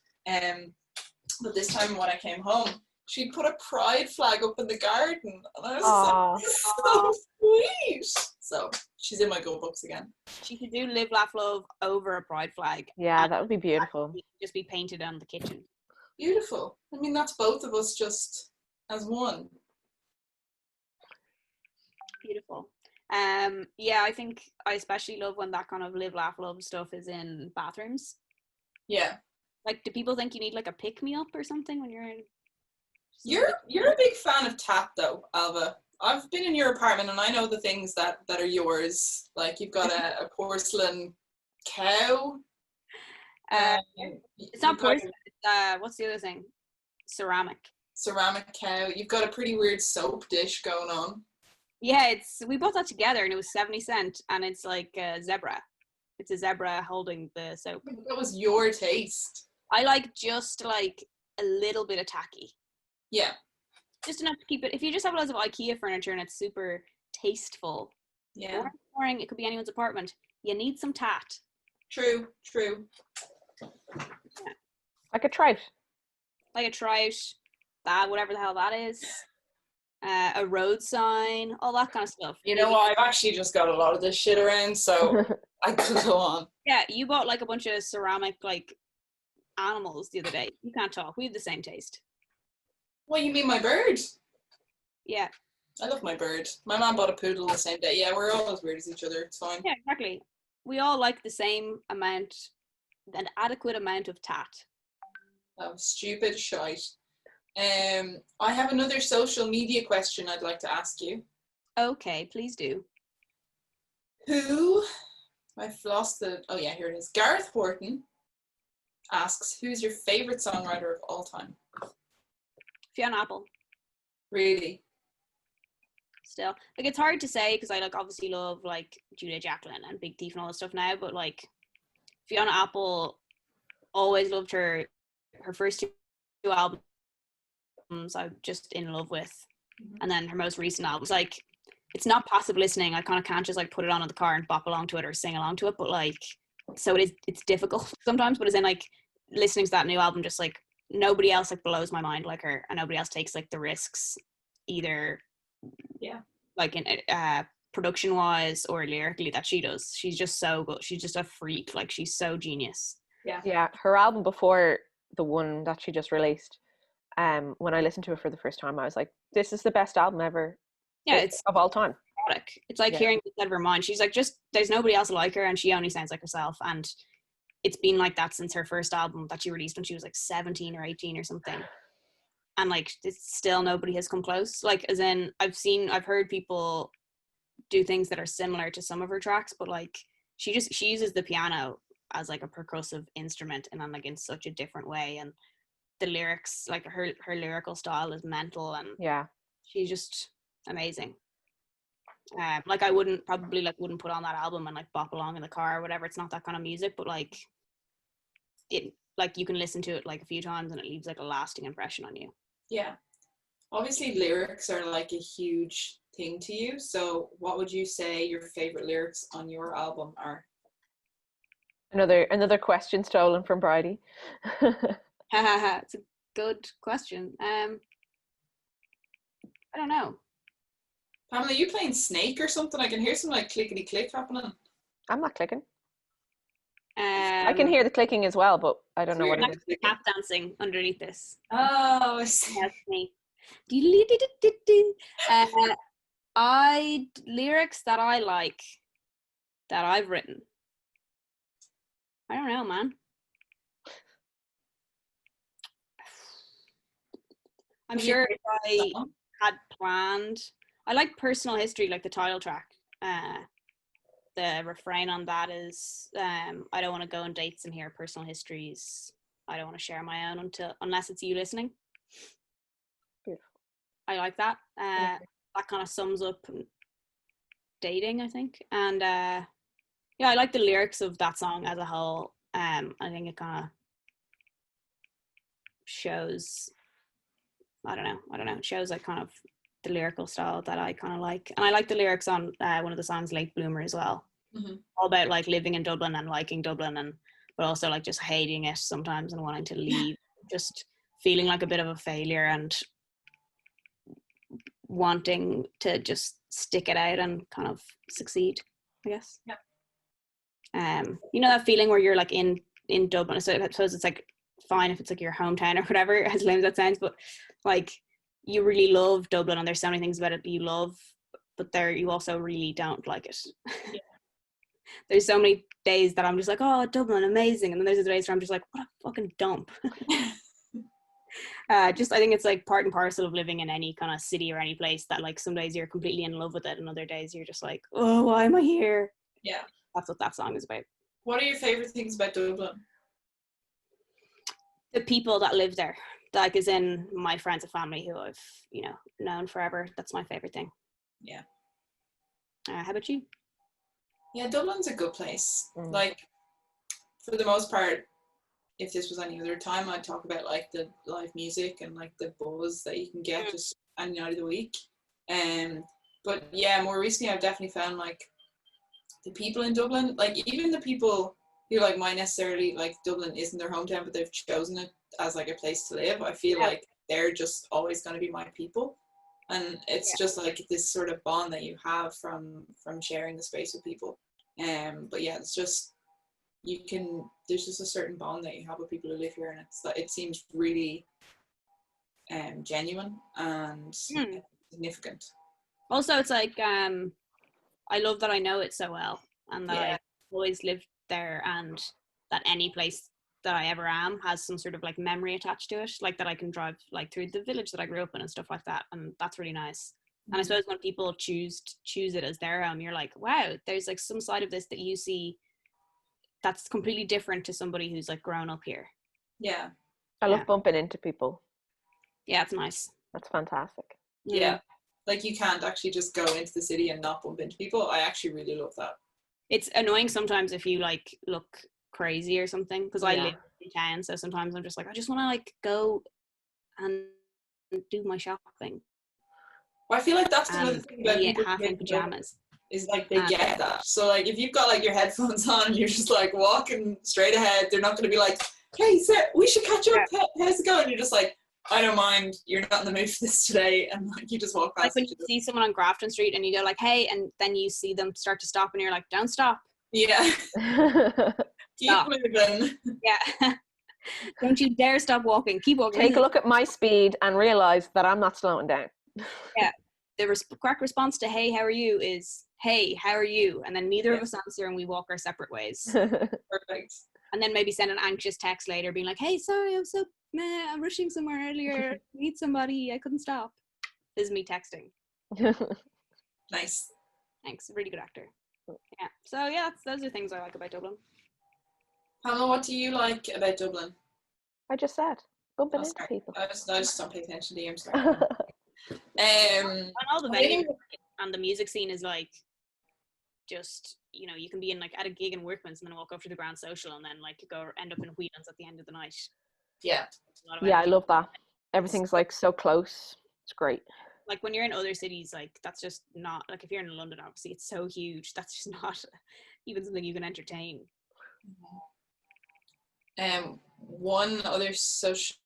But this time when I came home, she put a pride flag up in the garden, and I was so sweet. So she's in my good books again. She could do live, laugh, love over a pride flag. Yeah, that would be beautiful. Just be painted on the kitchen. Beautiful. I mean, that's both of us just as one. Beautiful. Yeah, I think I especially love when that kind of live, laugh, love stuff is in bathrooms. Yeah. Like, do people think you need like a pick-me-up or something when you're in? You're a big fan of tat though, Alva. I've been in your apartment and I know the things that are yours. Like you've got a porcelain cow. It's not porcelain. What's the other thing? Ceramic cow. You've got a pretty weird soap dish going on. Yeah, we bought that together and it was 70 cents, and it's like a zebra. It's a zebra holding the soap. That was your taste. I like just like a little bit of tacky. Yeah. Just enough to keep it. If you just have loads of IKEA furniture and it's super tasteful, yeah, boring, it could be anyone's apartment. You need some tat. True. Yeah. Like a trout. Whatever the hell that is. A road sign, all that kind of stuff. You know what? I've actually just got a lot of this shit around, so I could go on. Yeah, you bought like a bunch of ceramic like animals the other day. You can't talk. We have the same taste. What, you mean my bird? Yeah. I love my bird. My mom bought a poodle the same day. Yeah, we're all as weird as each other. It's fine. Yeah, exactly. We all like the same amount, an adequate amount of tat. Oh, stupid shite. I have another social media question I'd like to ask you. Okay, please do. I've lost the, oh yeah, here it is. Gareth Horton asks, who's your favorite songwriter of all time? Fiona Apple. Really? Still. Like, it's hard to say because I like obviously love like Julia Jacqueline and Big Thief and all this stuff now, but like Fiona Apple, always loved her first two albums I'm just in love with. And then her most recent albums, like, it's not passive listening. I kind of can't just like put it on in the car and bop along to it or sing along to it, but like, so it's difficult sometimes, but as in like listening to that new album, just like nobody else like blows my mind like her, and nobody else takes like the risks either. Yeah. Like in production wise or lyrically that she does. She's just so good. She's just a freak. Like, she's so genius. Yeah, her album before the one that she just released, when I listened to it for the first time, I was like, this is the best album ever. Yeah, it's of all time. It's like hearing it out of her mind. She's like, just there's nobody else like her, and she only sounds like herself. And it's been like that since her first album that she released when she was like 17 or 18 or something. And like, it's still nobody has come close. Like, as in, I've heard people do things that are similar to some of her tracks, but like, she uses the piano as like a percussive instrument, and then like in such a different way. And the lyrics, like her lyrical style is mental, and she's just amazing. Like, I wouldn't put on that album and like bop along in the car or whatever. It's not that kind of music, but like, it, like, you can listen to it like a few times and it leaves like a lasting impression on you. Yeah, obviously lyrics are like a huge thing to you, so what would you say your favorite lyrics on your album are? Another question stolen from Bridie. It's a good question. I don't know. Pamela, you playing Snake or something? I can hear some like clickety click happening. I'm not clicking. I can hear the clicking as well, but I don't know what it is. Tap dancing underneath this. Oh, I see. That's me. Lyrics that I like, that I've written. I don't know, man. I'm sure if I had planned, I like Personal History, like the title track. The refrain on that is, I don't want to go on dates and hear personal histories. I don't want to share my own unless it's you listening. Beautiful. I like that. That kind of sums up dating, I think. And I like the lyrics of that song as a whole. I think it kind of shows, I don't know, it shows like kind of the lyrical style that I kind of like. And I like the lyrics on one of the songs, Late Bloomer, as well. Mm-hmm. All about like living in Dublin and liking Dublin, but also like just hating it sometimes and wanting to leave, just feeling like a bit of a failure and wanting to just stick it out and kind of succeed, I guess. Yeah. You know that feeling where you're like in Dublin, so I suppose it's like fine if it's like your hometown or whatever, as lame as that sounds, but like, you really love Dublin and there's so many things about it that you love, but there you also really don't like it. Yeah. There's so many days that I'm just like, oh, Dublin, amazing, and then there's the days where I'm just like, what a fucking dump. I think it's like part and parcel of living in any kind of city or any place, that like some days you're completely in love with it and other days you're just like, oh, why am I here? Yeah, that's what that song is about. What are your favorite things about Dublin? The people that live there, like, as in my friends and family who I've known forever. That's my favorite thing. Yeah. How about you? Yeah, Dublin's a good place. Like, for the most part, if this was any other time, I'd talk about like the live music and like the buzz that you can get just any night of the week. But yeah, more recently I've definitely found like the people in Dublin, like even the people who like might necessarily, like, Dublin isn't their hometown, but they've chosen it as like a place to live. I feel like they're just always going to be my people. And it's just like this sort of bond that you have from sharing the space with people. But yeah, it's just, there's just a certain bond that you have with people who live here, and it seems really genuine and significant. Also, it's like, I love that I know it so well, and that I've always lived there, and that any place that I ever am has some sort of like memory attached to it, like that I can drive like through the village that I grew up in and stuff like that, and that's really nice. And I suppose when people choose it as their home, you're like, wow, there's like some side of this that you see that's completely different to somebody who's like grown up here. Yeah, I love bumping into people. Yeah, it's nice. That's fantastic. Yeah, like you can't actually just go into the city and not bump into people. I actually really love that. It's annoying sometimes if you like look crazy or something, because I live in town, so sometimes I'm just like, I just want to like go and do my shopping. Well, I feel like that's the thing about people half in pajamas is like they get that. So like if you've got like your headphones on and you're just like walking straight ahead, they're not going to be like, hey Sarah, we should catch up, how's it going? You're just like, I don't mind, you're not in the mood for this today, and like you just walk past. Like when you see someone on Grafton Street and you go like, hey, and then you see them start to stop and you're like, don't stop. Yeah. Keep moving. Yeah. Don't you dare stop walking. Keep walking. Take a look at my speed and realize that I'm not slowing down. Yeah. The correct response to hey, how are you is hey, how are you? And then neither of us answer and we walk our separate ways. Perfect. And then maybe send an anxious text later being like, hey, sorry, I'm rushing somewhere earlier. Meet somebody. I couldn't stop. This is me texting. Nice. Thanks. Really good actor. Yeah. So yeah, those are things I like about Dublin. Pamela, what do you like about Dublin? I just said bumping into people. I just don't pay attention to you. I'm sorry. And all the venues and the music scene is like just, you know, you can be in like at a gig in Workman's and then walk up to the Grand Social and then like go end up in Whelan's at the end of the night. Yeah. Yeah, I love that. Everything's like so close. It's great. Like when you're in other cities, like that's just not like if you're in London, obviously it's so huge. That's just not even something you can entertain. One other social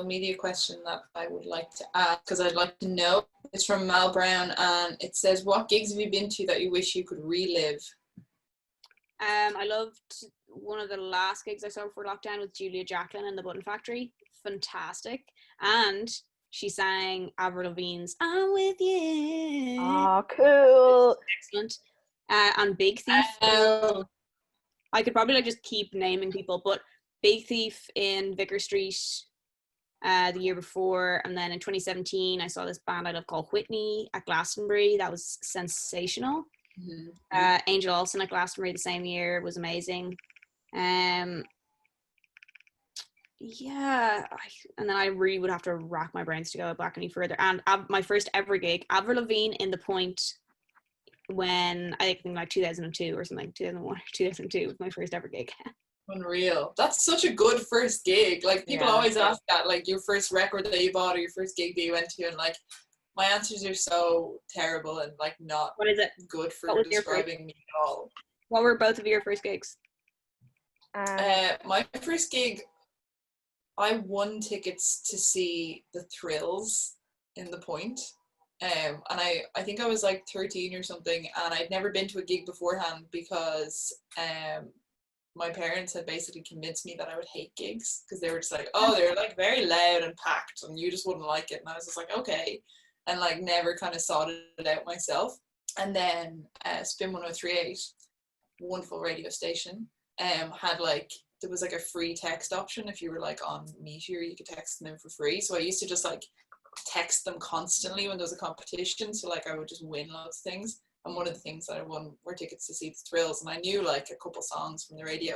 media question that I would like to ask, because I'd like to know, is from Mal Brown, and it says, what gigs have you been to that you wish you could relive? I loved one of the last gigs I saw before lockdown with Julia Jacqueline and the Button Factory. Fantastic. And she sang Avril Lavigne's I'm With You. Oh, cool. Excellent. And Big Thief. I could probably like just keep naming people, but Big Thief in Vicar Street the year before, and then in 2017 I saw this band I love called Whitney at Glastonbury. That was sensational. Mm-hmm. Angel Olsen at Glastonbury the same year was amazing. Yeah, and then I really would have to rack my brains to go back any further. And my first ever gig, Avril Lavigne in the Point, when I think like 2002 or something, 2001 or 2002 was my first ever gig. Unreal. That's such a good first gig. Like people always ask that, like your first record that you bought or your first gig that you went to, and like my answers are so terrible and like not what is it? Good for describing me at all. What were both of your first gigs? My first gig, I won tickets to see the Thrills in the Point. And I think I was like 13 or something, and I'd never been to a gig beforehand because my parents had basically convinced me that I would hate gigs because they were just like, oh, they're like very loud and packed and you just wouldn't like it. And I was just like, okay. And like never kind of sorted it out myself. And then Spin 103.8, wonderful radio station, had like, there was like a free text option. If you were like on Meteor, you could text them in for free. So I used to just like text them constantly when there was a competition. So like I would just win lots of things. And one of the things that I won were tickets to see the Thrills. And I knew like a couple songs from the radio.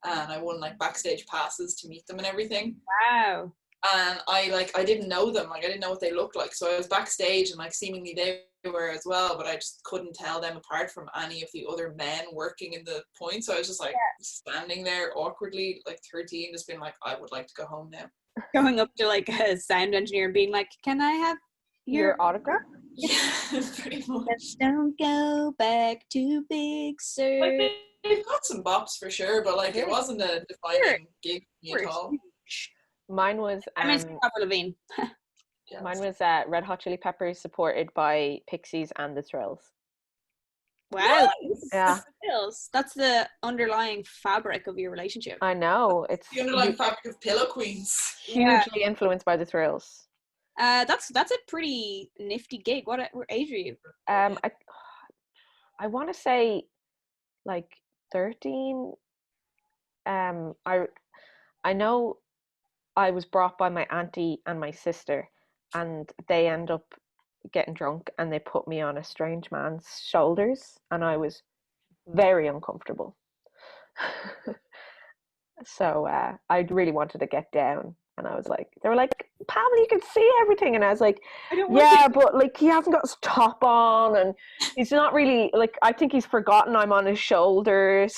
And I won like backstage passes to meet them and everything. Wow. And I didn't know them. Like I didn't know what they looked like. So I was backstage and like seemingly they were as well. But I just couldn't tell them apart from any of the other men working in the Point. So I was just like standing there awkwardly, like 13, just being like, I would like to go home now. Going up to like a sound engineer and being like, can I have your autograph? Yeah, pretty much. Don't go back to Big Sur. Like, they've got some bops for sure, but like it wasn't a defining gig for me at all. Mine was Avril Lavigne. Mine was Red Hot Chili Peppers supported by Pixies and the Thrills. Wow. Yeah. That's the underlying fabric of your relationship. I know. It's the underlying fabric of Pillow Queens. Hugely influenced by the Thrills. That's a pretty nifty gig. What age are you? I want to say like 13. I know I was brought by my auntie and my sister, and they end up getting drunk and they put me on a strange man's shoulders, and I was very uncomfortable. So I really wanted to get down, and I was like, they were like, Pamela, you can see everything, and I was like, but like he hasn't got his top on and he's not really like, I think he's forgotten I'm on his shoulders.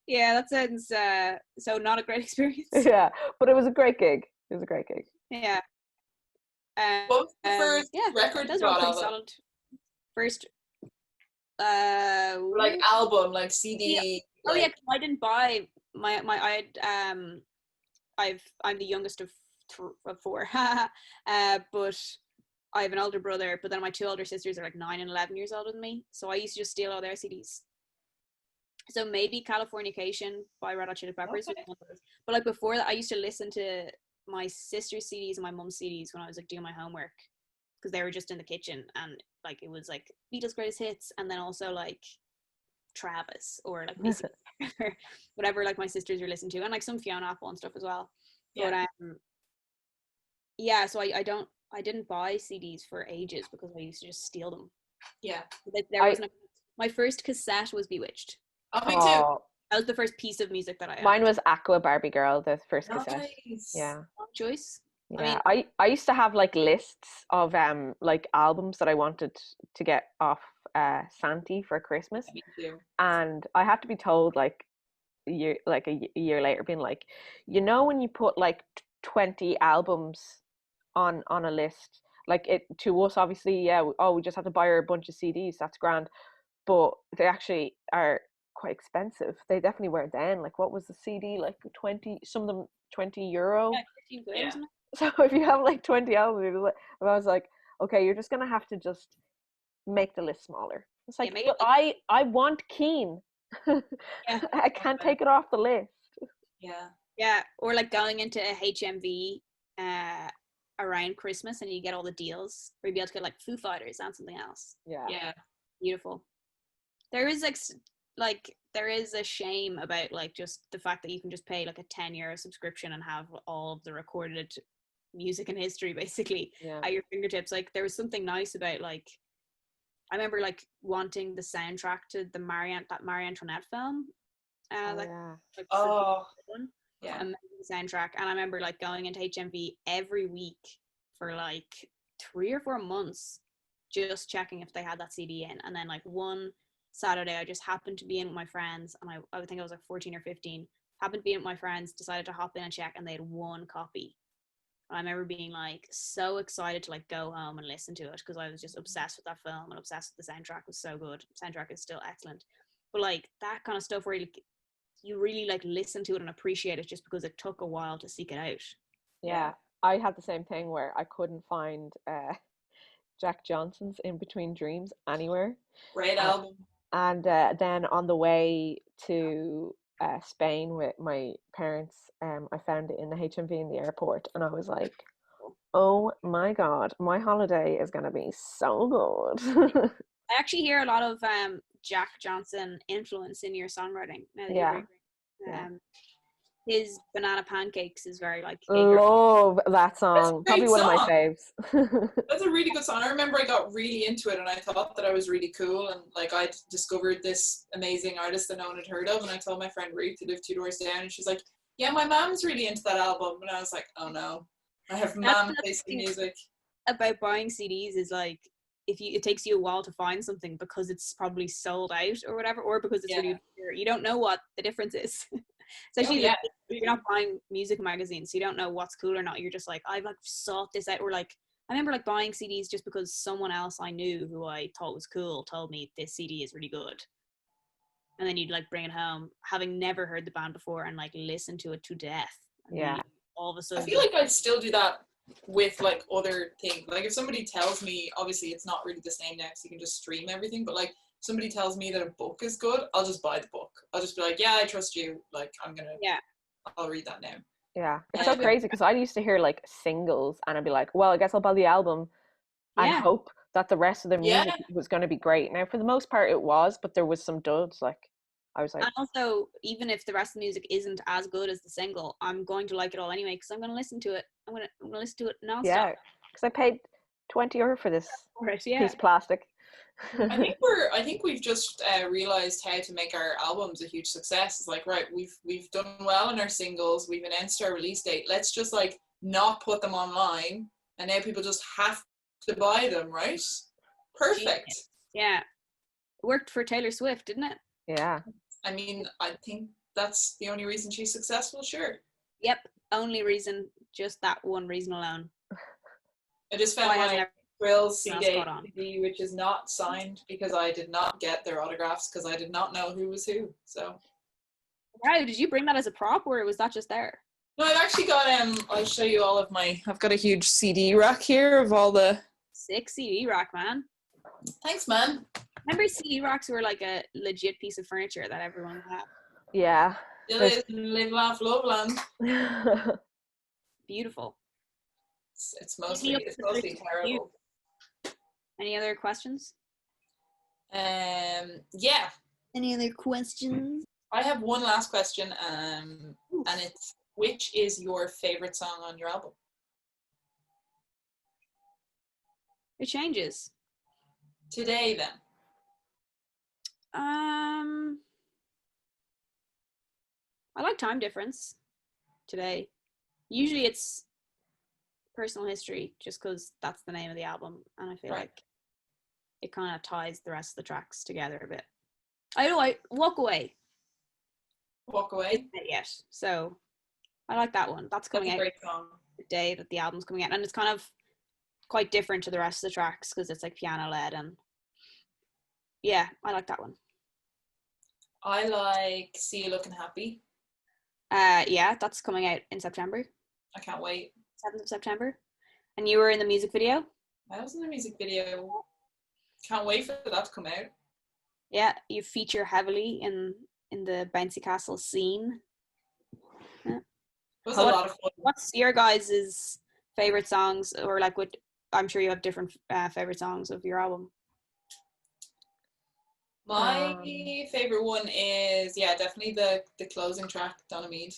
Yeah, that sounds so not a great experience. Yeah, but it was a great gig. Yeah. What was the first record those you got, were pretty Alva? solid. First like album, like CD. I didn't buy I'm the youngest of 4. But I have an older brother, but then my 2 older sisters are like 9 and 11 years older than me. So I used to just steal all their CDs. So maybe Californication by Red Hot Chili Peppers. Okay. But like before that, I used to listen to my sister's CDs and my mum's CDs when I was like doing my homework, because they were just in the kitchen, and like it was like Beatles greatest hits, and then also like Travis or like Biscuit, whatever like my sisters were listening to, and like some Fiona Apple and stuff as well. Yeah. But so I didn't buy CDs for ages because I used to just steal them. Yeah. My first cassette was Bewitched. Oh, me too. That was the first piece of music that I owned. Mine was Aqua Barbie Girl, the first cassette. Nice. Yeah. Choice. Yeah, I used to have like lists of like albums that I wanted to get off Santi for Christmas, Me too. and I had to be told like a year later, being like, you know, when you put like 20 albums on a list, like it to us obviously, yeah, we just have to buy her a bunch of CDs, that's grand, but they actually are quite expensive. They definitely weren't then. Like, what was the CD, like 20, some of them €20? Yeah, 15 quid, Yeah. isn't it? So if you have like 20 albums, I was like, okay, you're just gonna have to just make the list smaller. It's like, but I want Keen. Yeah. I can't take it off the list. Yeah. Yeah, or like going into a HMV around Christmas and you get all the deals, or you'd be able to get like Foo Fighters and something else. Yeah. Beautiful. There is like there is a shame about like just the fact that you can just pay like a €10 subscription and have all of the recorded music and history basically at your fingertips. Like there was something nice about like, I remember like wanting the soundtrack to that Marie Antoinette film. Amazing soundtrack. And I remember like going into HMV every week for like 3 or 4 months just checking if they had that CD in. And then like one Saturday I just happened to be in with my friends, and I would think I was like 14 or 15, happened to be in with my friends, decided to hop in and check, and they had one copy. And I remember being like so excited to like go home and listen to it, because I was just obsessed with that film and obsessed with the soundtrack. It was so good. The soundtrack is still excellent. But like that kind of stuff where you really like listen to it and appreciate it just because it took a while to seek it out. Yeah, I had the same thing where I couldn't find Jack Johnson's In Between Dreams anywhere. Great album. And then on the way to Spain with my parents, I found it in the HMV in the airport, and I was like, oh my god, my holiday is gonna be so good. I actually hear a lot of Jack Johnson influence in your songwriting now that his Banana Pancakes is very like love that song. Probably one of my faves. That's a really good song. I remember I got really into it and I thought that I was really cool, and like I discovered this amazing artist that no one had heard of, and I told my friend Ruth, who lived 2 doors down, and she's like, yeah, my mom's really into that album. And I was like, oh no, I have mom tasting music. About buying CDs is like, it takes you a while to find something because it's probably sold out or whatever, or because it's really obscure. You don't know what the difference is. Especially like, you're not buying music magazines, so you don't know what's cool or not. You're just like, I've like sought this out. Or like, I remember like buying CDs just because someone else I knew who I thought was cool told me this CD is really good. And then you'd like bring it home, having never heard the band before, and like listen to it to death. And then all of a sudden, I feel like I still do that with like other things. Like if somebody tells me, obviously it's not really the same now because you can just stream everything, but like somebody tells me that a book is good, I'll just buy the book. I'll just be like, yeah, I trust you, like I'll read that now. Yeah, it's so crazy because I used to hear like singles and I'd be like, well, I guess I'll buy the album and hope that the rest of the music was going to be great. Now for the most part it was, but there was some duds. Like I was like, and also even if the rest of the music isn't as good as the single, I'm going to like it all anyway because I'm going to listen to it. I'm going to listen to it nonstop. Yeah, because I paid €20 for this piece of plastic. I think we've just realized how to make our albums a huge success. It's like, right, we've done well in our singles, we've announced our release date, let's just like not put them online, and now people just have to buy them, right? Perfect. Yeah, it worked for Taylor Swift, didn't it? Yeah, I mean, I think that's the only reason she's successful. Sure. Yep, only reason, just that one reason alone. I just found my Brill CD, which is not signed because I did not get their autographs because I did not know who was who. So, wow, did you bring that as a prop or was that just there? No, I've actually got I'll show you all of I've got a huge CD rack here of all the. Sick CD rack, man. Thanks, man. Remember CD racks were like a legit piece of furniture that everyone had. Yeah. Still is live, laugh, love land. Beautiful. It's mostly terrible. Any other questions? Yeah. Any other questions? I have one last question, and it's, which is your favorite song on your album? It changes. Today, then. I like Time Difference today. Usually it's Personal History, just because that's the name of the album, and I feel like it kind of ties the rest of the tracks together a bit. I know, Walk Away. Walk Away? Not yet, so I like that one. That's coming out great song. The day that the album's coming out, and it's kind of quite different to the rest of the tracks because it's like piano led, and yeah, I like that one. I like See You Looking Happy. Yeah, that's coming out in September. I can't wait. 7th of September. And you were in the music video? I was in the music video. Can't wait for that to come out. Yeah, you feature heavily in the Bouncy Castle scene. Yeah. It was a lot of fun. What's your guys' favorite songs, or like what? I'm sure you have different favorite songs of your album. My favorite one is definitely the closing track, Donamead.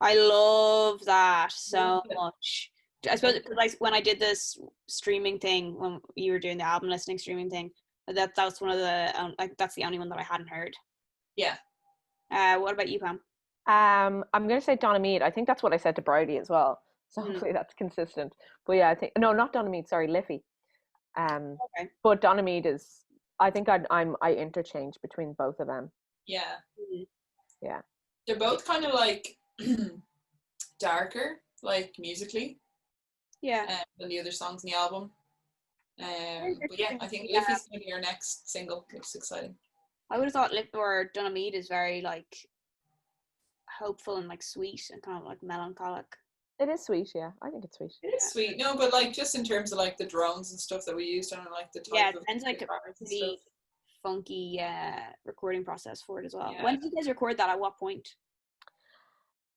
I love that so much. I suppose because when I did this streaming thing, when you were doing the album listening streaming thing, that's one of the that's the only one that I hadn't heard. Yeah. What about you, Pam? I'm gonna say Donamead. I think that's what I said to Brody as well. So hopefully that's consistent. But yeah, I think not Donamead. Sorry, Liffey. Okay. But Donamead is. I think I interchange between both of them. Yeah. Yeah. They're both kind of like darker, like musically. Yeah. Than the other songs in the album. But yeah, I think Liffey's going to be our next single, which is exciting. I would have thought or Donamead is very like hopeful and like sweet and kind of like melancholic. It is sweet, yeah. I think it's sweet. It is sweet. No, but like just in terms of like the drones and stuff that we used, I don't know, like the type it sounds like a pretty funky recording process for it as well. Yeah. When did you guys record that? At what point?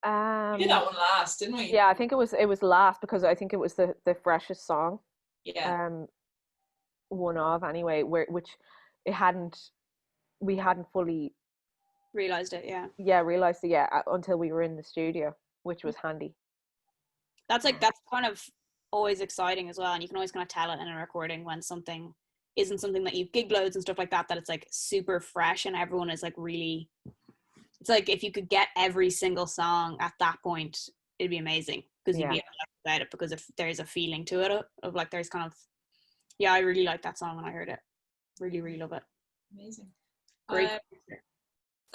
We did that one last, didn't we? Yeah, I think it was last because I think it was the freshest song. Yeah. One of anyway, which we hadn't fully realized it. Realized it until we were in the studio, which was handy. That's kind of always exciting as well, and you can always kind of tell it in a recording when something isn't something that you've gig loads and stuff like that it's like super fresh and everyone is like really. It's like if you could get every single song at that point, it'd be amazing because you'd be able to about it because if there's a feeling to it of like there's kind of I really like that song when I heard it. Really, really love it. Amazing. Great.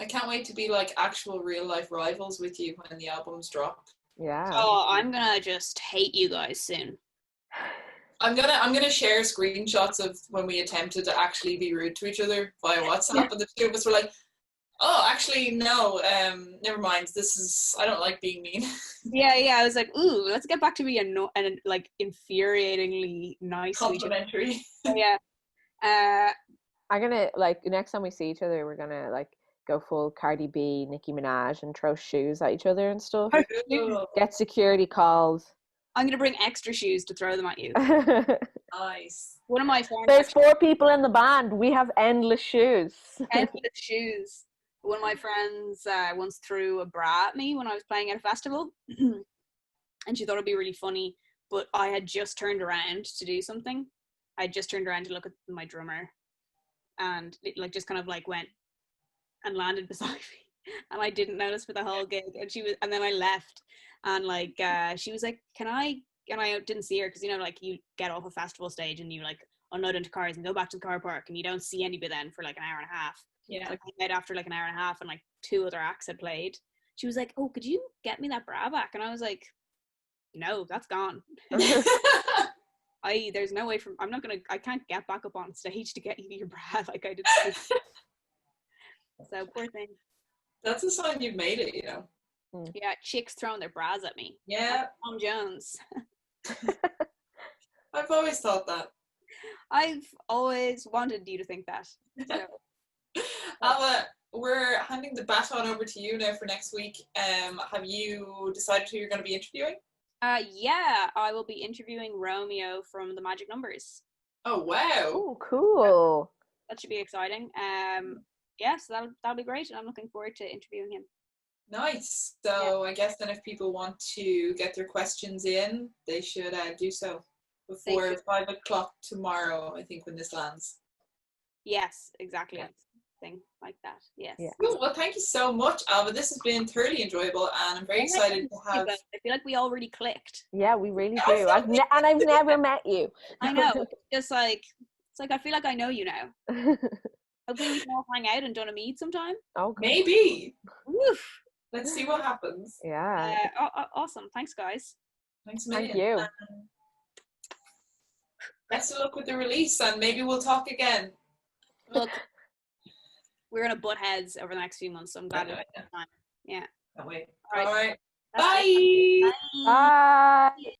I can't wait to be like actual real life rivals with you when the albums drop. Yeah. Oh, I'm gonna just hate you guys soon. I'm gonna share screenshots of when we attempted to actually be rude to each other via WhatsApp, and the two of us were like, "Oh, actually, no. Never mind. I don't like being mean." Yeah. I was like, "Ooh, let's get back to being and like infuriatingly nice." Complimentary. Yeah. I'm gonna like next time we see each other, we're gonna like go full Cardi B, Nicki Minaj, and throw shoes at each other and stuff. Get security calls. I'm gonna bring extra shoes to throw them at you. Nice. One of my friends. There's 4 people in the band. We have endless shoes. Endless shoes. One of my friends once threw a bra at me when I was playing at a festival, and she thought it'd be really funny. But I had just turned around to do something. I just turned around to look at my drummer, and it like just kind of like went and landed beside me, and I didn't notice for the whole gig. And then I left, and like she was like, "Can I?" And I didn't see her because like you get off a festival stage and you like unload into cars and go back to the car park and you don't see anybody then for like an hour and a half. Yeah. So I came out after like an hour and a half and like 2 other acts had played. She was like, "Oh, could you get me that bra back?" And I was like, "No, that's gone." There's no way I can't get back up on stage to get you your bra like I did. So poor thing. That's a sign you've made it, Yeah, chicks throwing their bras at me. Yeah. Tom Jones. I've always thought that. I've always wanted you to think that. So. Alva, we're handing the baton over to you now for next week. Have you decided who you're going to be interviewing? Yeah, I will be interviewing Romeo from the Magic Numbers. Oh wow! Oh, cool. That should be exciting. Yeah, so that'll be great, and I'm looking forward to interviewing him. Nice. So I guess then if people want to get their questions in, they should do so before 5 o'clock tomorrow, I think, when this lands. Yes, exactly. Yeah. Thing like that. Yes. Yeah. Cool. Well, thank you so much, Alva. This has been thoroughly enjoyable, and I'm very excited to have. I feel like we already clicked. Yeah, we really do. I've never met you. I know. It's like I feel like I know you now. Hopefully we can all hang out and do a meet sometime. Oh, maybe. Woof. Let's see what happens. Yeah. Awesome. Thanks, guys. Thanks a million. Thank you. Best of luck with the release, and maybe we'll talk again. Look, we're gonna butt heads over the next few months, so I'm glad it's time. Yeah. Can't wait. All right. Bye. Bye.